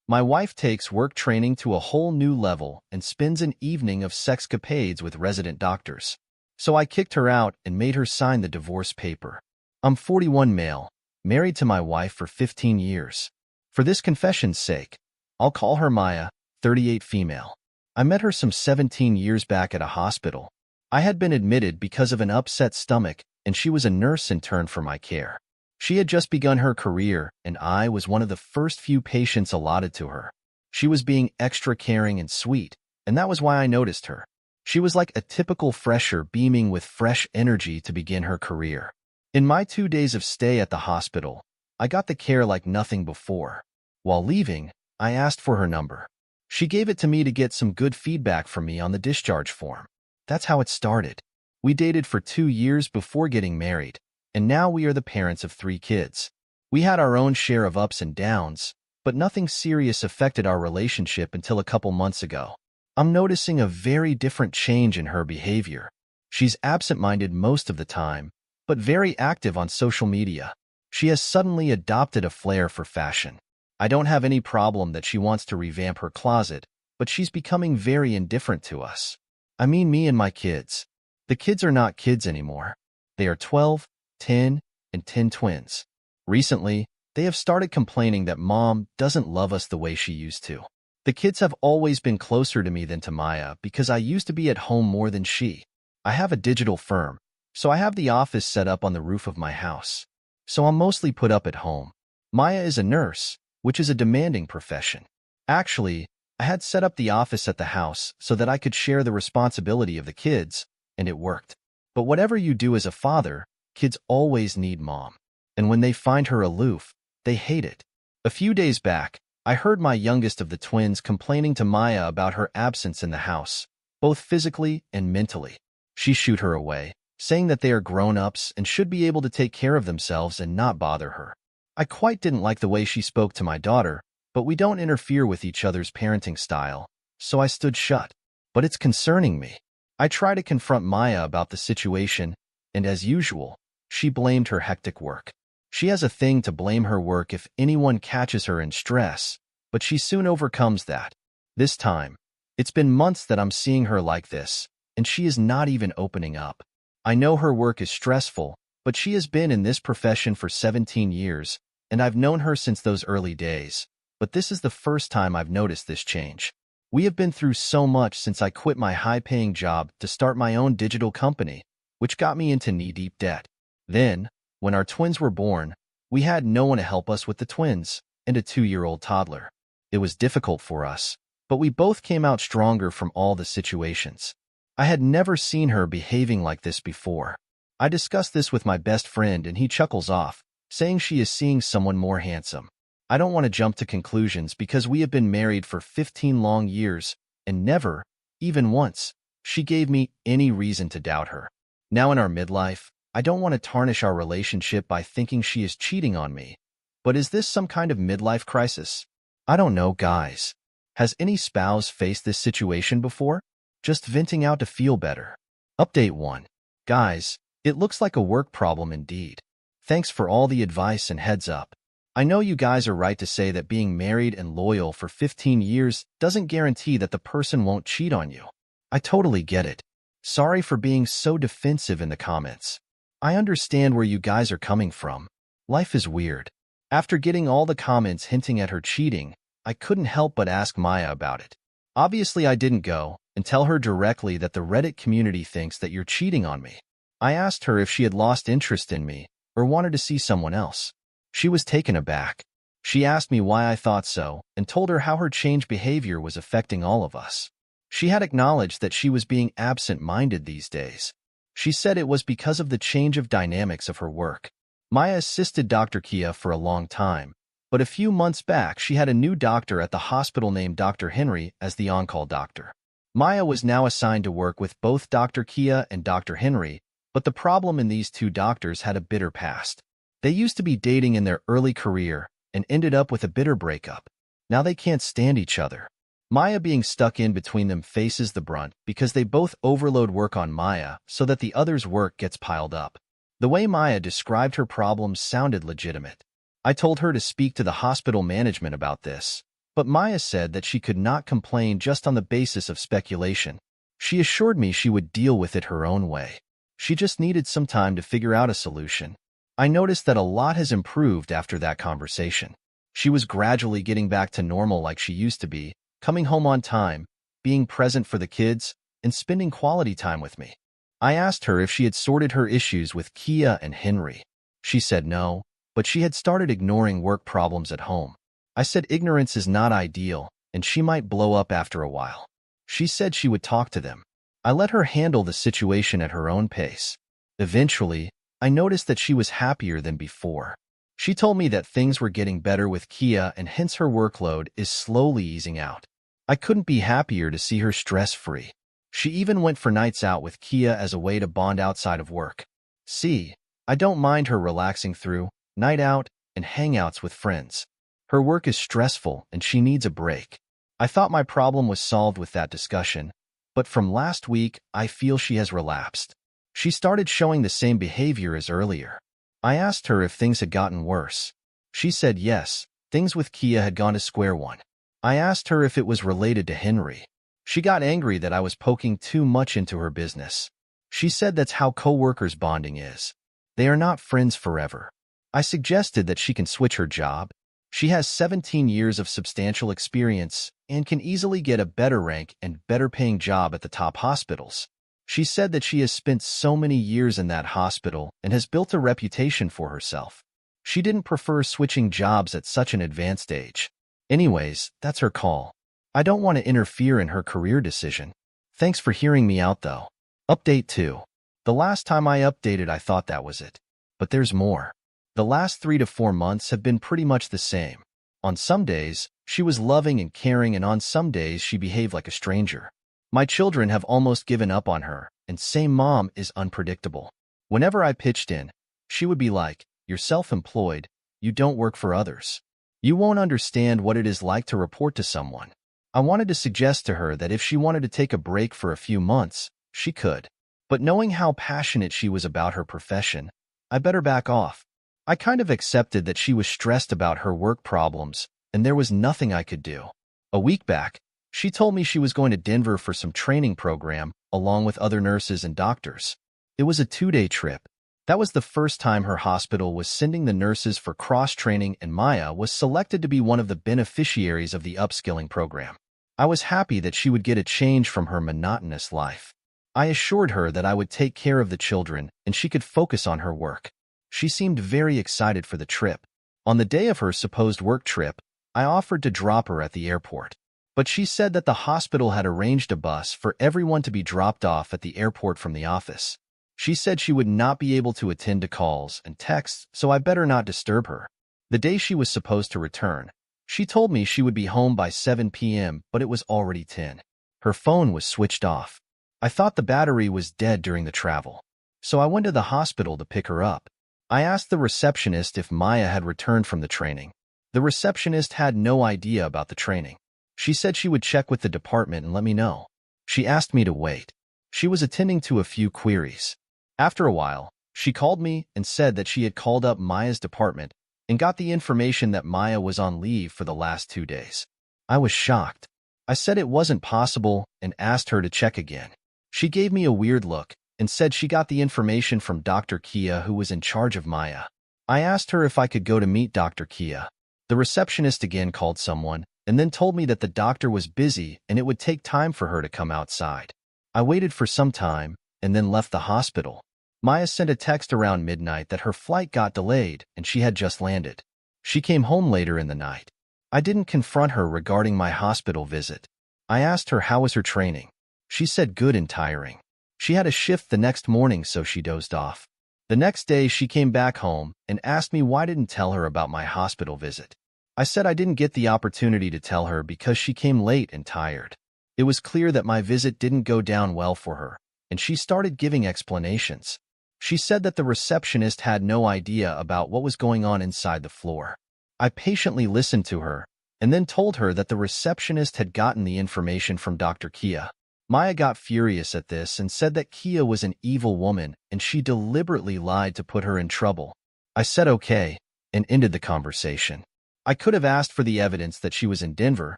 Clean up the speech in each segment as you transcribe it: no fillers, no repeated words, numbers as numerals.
My wife takes work training to a whole new level and spends an evening of sexcapades with resident doctors. So I kicked her out and made her sign the divorce paper. I'm 41 male, married to my wife for 15 years. For this confession's sake, I'll call her Maya, 38 female. I met her some 17 years back at a hospital. I had been admitted because of an upset stomach, and she was a nurse intern for my care. She had just begun her career, and I was one of the first few patients allotted to her. She was being extra caring and sweet, and that was why I noticed her. She was like a typical fresher beaming with fresh energy to begin her career. In my 2 days of stay at the hospital, I got the care like nothing before. While leaving, I asked for her number. She gave it to me to get some good feedback from me on the discharge form. That's how it started. We dated for 2 years before getting married, and now we are the parents of 3 kids. We had our own share of ups and downs, but nothing serious affected our relationship until a couple months ago. I'm noticing a very different change in her behavior. She's absent-minded most of the time, but very active on social media. She has suddenly adopted a flair for fashion. I don't have any problem that she wants to revamp her closet, but she's becoming very indifferent to us. I mean me and my kids. The kids are not kids anymore. They are 12, 10, and 10 twins. Recently, they have started complaining that Mom doesn't love us the way she used to. The kids have always been closer to me than to Maya because I used to be at home more than she. I have a digital firm, so I have the office set up on the roof of my house. So I'm mostly put up at home. Maya is a nurse, which is a demanding profession. Actually, I had set up the office at the house so that I could share the responsibility of the kids, and it worked. But whatever you do as a father, kids always need Mom. And when they find her aloof, they hate it. A few days back, I heard my youngest of the twins complaining to Maya about her absence in the house, both physically and mentally. She shooed her away, saying that they are grown-ups and should be able to take care of themselves and not bother her. I quite didn't like the way she spoke to my daughter, but we don't interfere with each other's parenting style, so I stood shut. But it's concerning me. I try to confront Maya about the situation, and as usual, she blamed her hectic work. She has a thing to blame her work if anyone catches her in stress, but she soon overcomes that. This time, it's been months that I'm seeing her like this, and she is not even opening up. I know her work is stressful, but she has been in this profession for 17 years, and I've known her since those early days. But this is the first time I've noticed this change. We have been through so much since I quit my high-paying job to start my own digital company, which got me into knee-deep debt. Then, when our twins were born, we had no one to help us with the twins and a 2-year-old toddler. It was difficult for us, but we both came out stronger from all the situations. I had never seen her behaving like this before. I discussed this with my best friend and he chuckles off, saying she is seeing someone more handsome. I don't want to jump to conclusions because we have been married for 15 long years and never, even once, she gave me any reason to doubt her. Now in our midlife, I don't want to tarnish our relationship by thinking she is cheating on me. But is this some kind of midlife crisis? I don't know, guys. Has any spouse faced this situation before? Just venting out to feel better. Update 1. Guys, it looks like a work problem indeed. Thanks for all the advice and heads up. I know you guys are right to say that being married and loyal for 15 years doesn't guarantee that the person won't cheat on you. I totally get it. Sorry for being so defensive in the comments. I understand where you guys are coming from. Life is weird. After getting all the comments hinting at her cheating, I couldn't help but ask Maya about it. Obviously, I didn't go and tell her directly that the Reddit community thinks that you're cheating on me. I asked her if she had lost interest in me or wanted to see someone else. She was taken aback. She asked me why I thought so and told her how her changed behavior was affecting all of us. She had acknowledged that she was being absent-minded these days. She said it was because of the change of dynamics of her work. Maya assisted Dr. Kia for a long time, but a few months back she had a new doctor at the hospital named Dr. Henry as the on-call doctor. Maya was now assigned to work with both Dr. Kia and Dr. Henry, but the problem in these two doctors had a bitter past. They used to be dating in their early career and ended up with a bitter breakup. Now they can't stand each other. Maya being stuck in between them faces the brunt because they both overload work on Maya so that the other's work gets piled up. The way Maya described her problems sounded legitimate. I told her to speak to the hospital management about this, But Maya said that she could not complain just on the basis of speculation. She assured me she would deal with it her own way. She just needed some time to figure out a solution. I noticed that a lot has improved after that conversation. She was gradually getting back to normal like she used to be, coming home on time, being present for the kids, and spending quality time with me. I asked her if she had sorted her issues with Kia and Henry. She said no, but she had started ignoring work problems at home. I said ignorance is not ideal, and she might blow up after a while. She said she would talk to them. I let her handle the situation at her own pace. Eventually, I noticed that she was happier than before. She told me that things were getting better with Kia and hence her workload is slowly easing out. I couldn't be happier to see her stress-free. She even went for nights out with Kia as a way to bond outside of work. See, I don't mind her relaxing through night out and hangouts with friends. Her work is stressful and she needs a break. I thought my problem was solved with that discussion, but from last week, I feel she has relapsed. She started showing the same behavior as earlier. I asked her if things had gotten worse. She said yes, things with Kia had gone to square one. I asked her if it was related to Henry. She got angry that I was poking too much into her business. She said that's how co-workers bonding is. They are not friends forever. I suggested that she can switch her job. She has 17 years of substantial experience and can easily get a better rank and better paying job at the top hospitals. She said that she has spent so many years in that hospital and has built a reputation for herself. She didn't prefer switching jobs at such an advanced age. Anyways, that's her call. I don't want to interfere in her career decision. Thanks for hearing me out though. Update 2. The last time I updated I thought that was it. But there's more. The last 3 to 4 months have been pretty much the same. On some days, she was loving and caring, and on some days she behaved like a stranger. My children have almost given up on her, and say mom is unpredictable. Whenever I pitched in, she would be like, "You're self-employed, you don't work for others. You won't understand what it is like to report to someone." I wanted to suggest to her that if she wanted to take a break for a few months, she could. But knowing how passionate she was about her profession, I better back off. I kind of accepted that she was stressed about her work problems, and there was nothing I could do. A week back, she told me she was going to Denver for some training program, along with other nurses and doctors. It was a 2-day trip. That was the first time her hospital was sending the nurses for cross-training, and Maya was selected to be one of the beneficiaries of the upskilling program. I was happy that she would get a change from her monotonous life. I assured her that I would take care of the children and she could focus on her work. She seemed very excited for the trip. On the day of her supposed work trip, I offered to drop her at the airport. But she said that the hospital had arranged a bus for everyone to be dropped off at the airport from the office. She said she would not be able to attend to calls and texts, so I better not disturb her. The day she was supposed to return, she told me she would be home by 7 p.m., but it was already 10. Her phone was switched off. I thought the battery was dead during the travel, so I went to the hospital to pick her up. I asked the receptionist if Maya had returned from the training. The receptionist had no idea about the training. She said she would check with the department and let me know. She asked me to wait. She was attending to a few queries. After a while, she called me and said that she had called up Maya's department and got the information that Maya was on leave for the last 2 days. I was shocked. I said it wasn't possible and asked her to check again. She gave me a weird look and said she got the information from Dr. Kia, who was in charge of Maya. I asked her if I could go to meet Dr. Kia. The receptionist again called someone and then told me that the doctor was busy and it would take time for her to come outside. I waited for some time and then left the hospital. Maya sent a text around midnight that her flight got delayed and she had just landed. She came home later in the night. I didn't confront her regarding my hospital visit. I asked her how was her training. She said good and tiring. She had a shift the next morning, so she dozed off. The next day, she came back home and asked me why I didn't tell her about my hospital visit. I said I didn't get the opportunity to tell her because she came late and tired. It was clear that my visit didn't go down well for her, and she started giving explanations. She said that the receptionist had no idea about what was going on inside the floor. I patiently listened to her and then told her that the receptionist had gotten the information from Dr. Kia. Maya got furious at this and said that Kia was an evil woman and she deliberately lied to put her in trouble. I said okay and ended the conversation. I could have asked for the evidence that she was in Denver,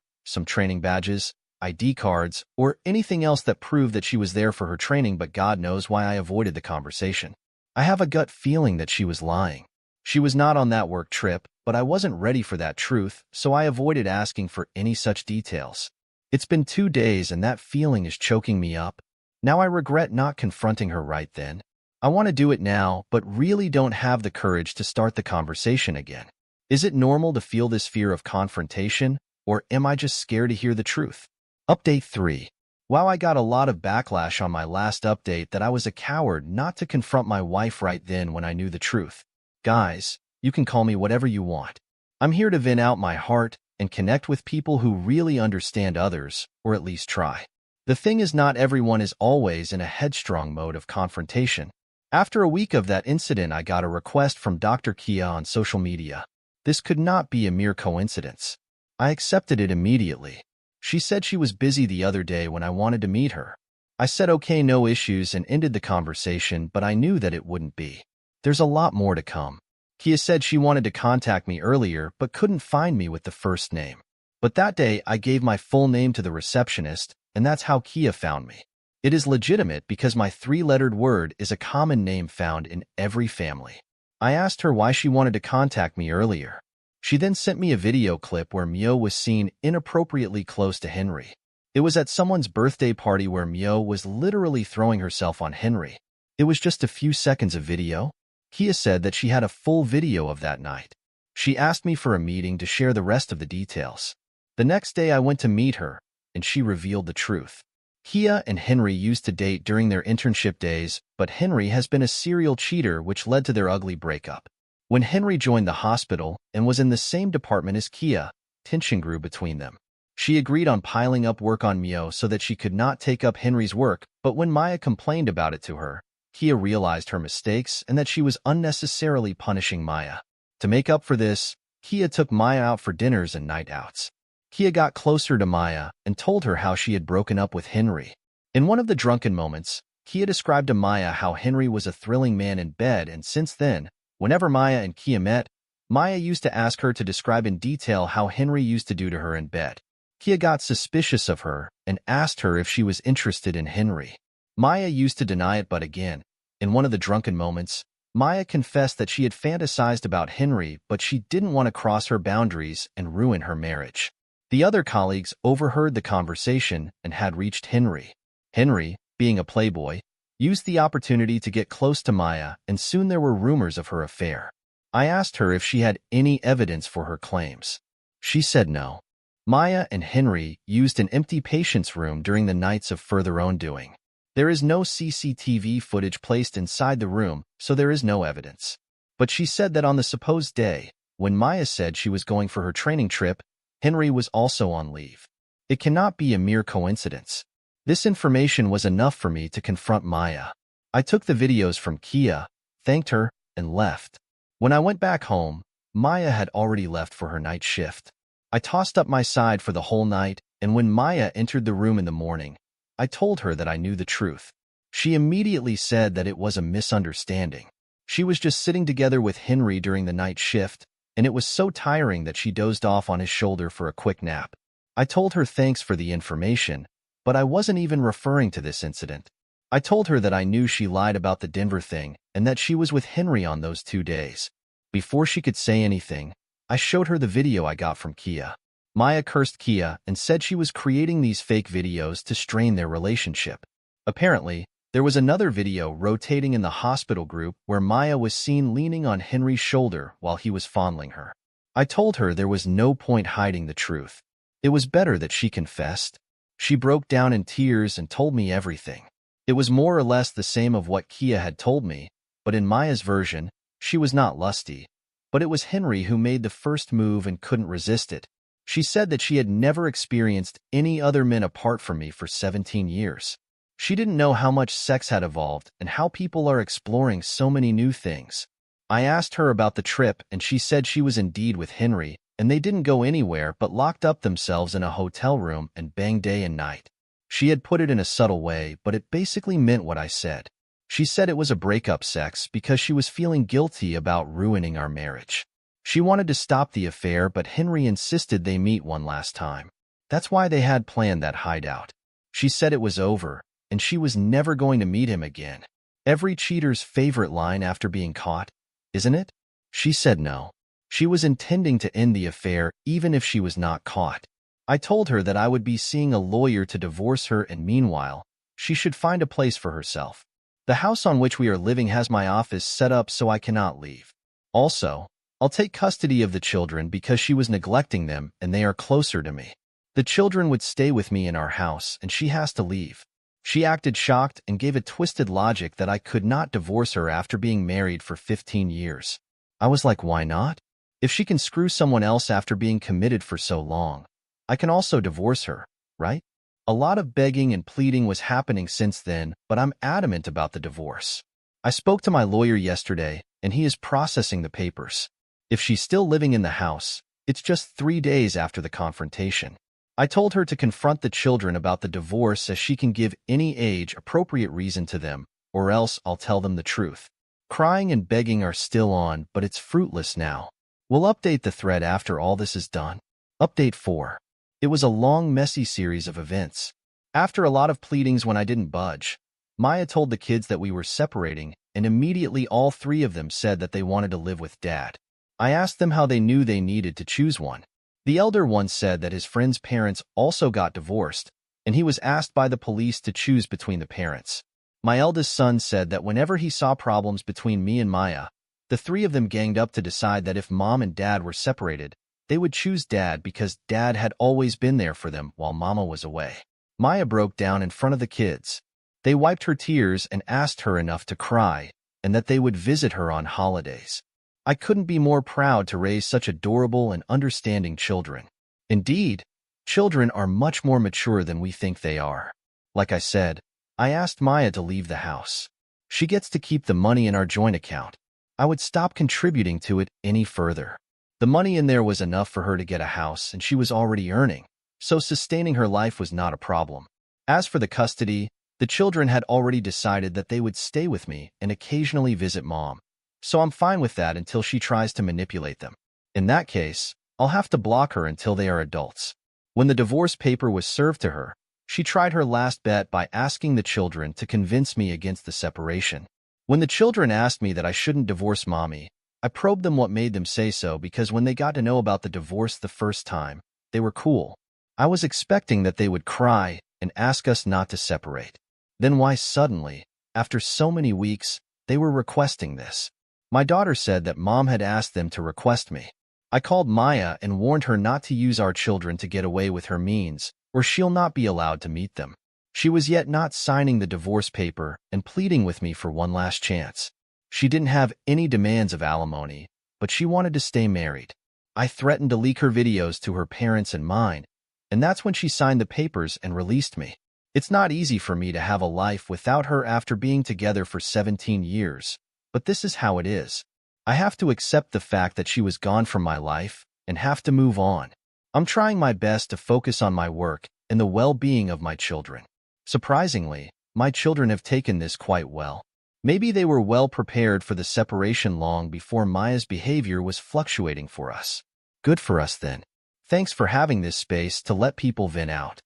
some training badges, ID cards, or anything else that proved that she was there for her training, but God knows why I avoided the conversation. I have a gut feeling that she was lying. She was not on that work trip, but I wasn't ready for that truth, so I avoided asking for any such details. It's been 2 days and that feeling is choking me up. Now I regret not confronting her right then. I want to do it now, but really don't have the courage to start the conversation again. Is it normal to feel this fear of confrontation, or am I just scared to hear the truth? Update 3. Wow, I got a lot of backlash on my last update that I was a coward not to confront my wife right then when I knew the truth. Guys, you can call me whatever you want. I'm here to vent out my heart and connect with people who really understand others, or at least try. The thing is, not everyone is always in a headstrong mode of confrontation. After a week of that incident, I got a request from Dr. Kia on social media. This could not be a mere coincidence. I accepted it immediately. She said she was busy the other day when I wanted to meet her. I said okay, no issues, and ended the conversation, but I knew that it wouldn't be. There's a lot more to come. Kia said she wanted to contact me earlier but couldn't find me with the first name. But that day I gave my full name to the receptionist, and that's how Kia found me. It is legitimate because my 3-lettered word is a common name found in every family. I asked her why she wanted to contact me earlier. She then sent me a video clip where Mio was seen inappropriately close to Henry. It was at someone's birthday party where Mio was literally throwing herself on Henry. It was just a few seconds of video. Kia said that she had a full video of that night. She asked me for a meeting to share the rest of the details. The next day I went to meet her, and she revealed the truth. Kia and Henry used to date during their internship days, but Henry has been a serial cheater, which led to their ugly breakup. When Henry joined the hospital and was in the same department as Kia, tension grew between them. She agreed on piling up work on Mio so that she could not take up Henry's work, but when Maya complained about it to her, Kia realized her mistakes and that she was unnecessarily punishing Maya. To make up for this, Kia took Maya out for dinners and night outs. Kia got closer to Maya and told her how she had broken up with Henry. In one of the drunken moments, Kia described to Maya how Henry was a thrilling man in bed, and since then, whenever Maya and Kia met, Maya used to ask her to describe in detail how Henry used to do to her in bed. Kia got suspicious of her and asked her if she was interested in Henry. Maya used to deny it, but again, in one of the drunken moments, Maya confessed that she had fantasized about Henry, but she didn't want to cross her boundaries and ruin her marriage. The other colleagues overheard the conversation and had reached Henry. Henry, being a playboy, used the opportunity to get close to Maya, and soon there were rumors of her affair. I asked her if she had any evidence for her claims. She said no. Maya and Henry used an empty patient's room during the nights of further own doing. There is no CCTV footage placed inside the room, so there is no evidence. But she said that on the supposed day, when Maya said she was going for her training trip, Henry was also on leave. It cannot be a mere coincidence. This information was enough for me to confront Maya. I took the videos from Kia, thanked her, and left. When I went back home, Maya had already left for her night shift. I tossed up my side for the whole night, and when Maya entered the room in the morning, I told her that I knew the truth. She immediately said that it was a misunderstanding. She was just sitting together with Henry during the night shift, and it was so tiring that she dozed off on his shoulder for a quick nap. I told her thanks for the information, but I wasn't even referring to this incident. I told her that I knew she lied about the Denver thing and that she was with Henry on those 2 days. Before she could say anything, I showed her the video I got from Kia. Maya cursed Kia and said she was creating these fake videos to strain their relationship. Apparently, there was another video rotating in the hospital group where Maya was seen leaning on Henry's shoulder while he was fondling her. I told her there was no point hiding the truth. It was better that she confessed. She broke down in tears and told me everything. It was more or less the same of what Kia had told me, but in Maya's version, she was not lusty. But it was Henry who made the first move and couldn't resist it. She said that she had never experienced any other men apart from me for 17 years. She didn't know how much sex had evolved and how people are exploring so many new things. I asked her about the trip, and she said she was indeed with Henry, and they didn't go anywhere but locked up themselves in a hotel room and banged day and night. She had put it in a subtle way, but it basically meant what I said. She said it was a breakup sex because she was feeling guilty about ruining our marriage. She wanted to stop the affair, but Henry insisted they meet one last time. That's why they had planned that hideout. She said it was over, and she was never going to meet him again. Every cheater's favorite line after being caught, isn't it? She said no. She was intending to end the affair even if she was not caught. I told her that I would be seeing a lawyer to divorce her, and meanwhile, she should find a place for herself. The house on which we are living has my office set up so I cannot leave. Also, I'll take custody of the children because she was neglecting them and they are closer to me. The children would stay with me in our house and she has to leave. She acted shocked and gave a twisted logic that I could not divorce her after being married for 15 years. I was like, why not? If she can screw someone else after being committed for so long, I can also divorce her, right? A lot of begging and pleading was happening since then, but I'm adamant about the divorce. I spoke to my lawyer yesterday, and he is processing the papers. If she's still living in the house, it's just 3 days after the confrontation. I told her to confront the children about the divorce as she can give any age-appropriate reason to them, or else I'll tell them the truth. Crying and begging are still on, but it's fruitless now. We'll update the thread after all this is done. Update 4. It was a long, messy series of events. After a lot of pleadings when I didn't budge, Maya told the kids that we were separating, and immediately all 3 of them said that they wanted to live with Dad. I asked them how they knew they needed to choose one. The elder one said that his friend's parents also got divorced, and he was asked by the police to choose between the parents. My eldest son said that whenever he saw problems between me and Maya, the 3 of them ganged up to decide that if Mom and Dad were separated, they would choose Dad because Dad had always been there for them while Mama was away. Maya broke down in front of the kids. They wiped her tears and asked her enough to cry, and that they would visit her on holidays. I couldn't be more proud to raise such adorable and understanding children. Indeed, children are much more mature than we think they are. Like I said, I asked Maya to leave the house. She gets to keep the money in our joint account. I would stop contributing to it any further. The money in there was enough for her to get a house, and she was already earning, so sustaining her life was not a problem. As for the custody, the children had already decided that they would stay with me and occasionally visit Mom. So I'm fine with that until she tries to manipulate them. In that case, I'll have to block her until they are adults. When the divorce paper was served to her, she tried her last bet by asking the children to convince me against the separation. When the children asked me that I shouldn't divorce Mommy, I probed them what made them say so because when they got to know about the divorce the first time, they were cool. I was expecting that they would cry and ask us not to separate. Then why suddenly, after so many weeks, they were requesting this? My daughter said that Mom had asked them to request me. I called Maya and warned her not to use our children to get away with her means, or she'll not be allowed to meet them. She was yet not signing the divorce paper and pleading with me for one last chance. She didn't have any demands of alimony, but she wanted to stay married. I threatened to leak her videos to her parents and mine, and that's when she signed the papers and released me. It's not easy for me to have a life without her after being together for 17 years. But this is how it is. I have to accept the fact that she was gone from my life and have to move on. I'm trying my best to focus on my work and the well-being of my children. Surprisingly, my children have taken this quite well. Maybe they were well prepared for the separation long before Maya's behavior was fluctuating for us. Good for us then. Thanks for having this space to let people vent out.